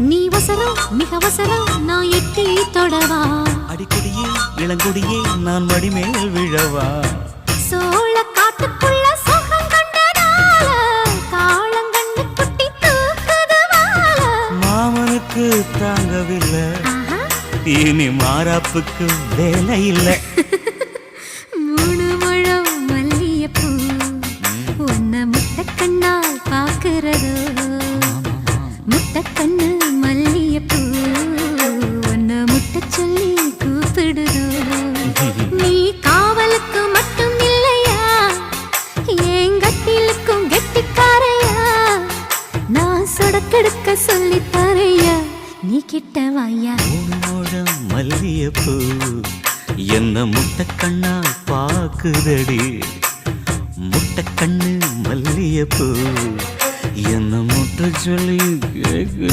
நீ வசரம் மிக வசரம் நான் எட்டி தொடவா அடிக்கடியே இளங்குடியே நான் மடிமேல் விழவா சோழ காட்டுக்குள்ள சுகம் கண்டதால காளங்கண்ணு குட்டி தூக்குது வாழ மாமனுக்கு தாங்கவில்லை இனி மாறாப்புக்கு வேலை இல்லை மூணு முழம் மல்லியப்பூ உன்னை முட்டைக்கண்ணால் பாக்குறதோ முட்டைக்கண்ணு மல்லியப்பூ உன்னை முட்டை சொல்லி கூப்பிடுதோ நீ காவலுக்கு மட்டும் இல்லையா என் கட்டிலுக்கும் கெட்டிக்காரையா நான் சொடக்கெடுக்க சொல்லி தரையா நீ கிட்ட வாயா மல்லியப்பூ என்ன முட்டைக்கண்ணா பாக்குதடி முட்டைக்கண்ணு மல்லியப்பூ என்ன முட்டை சொல்லி கேக்கு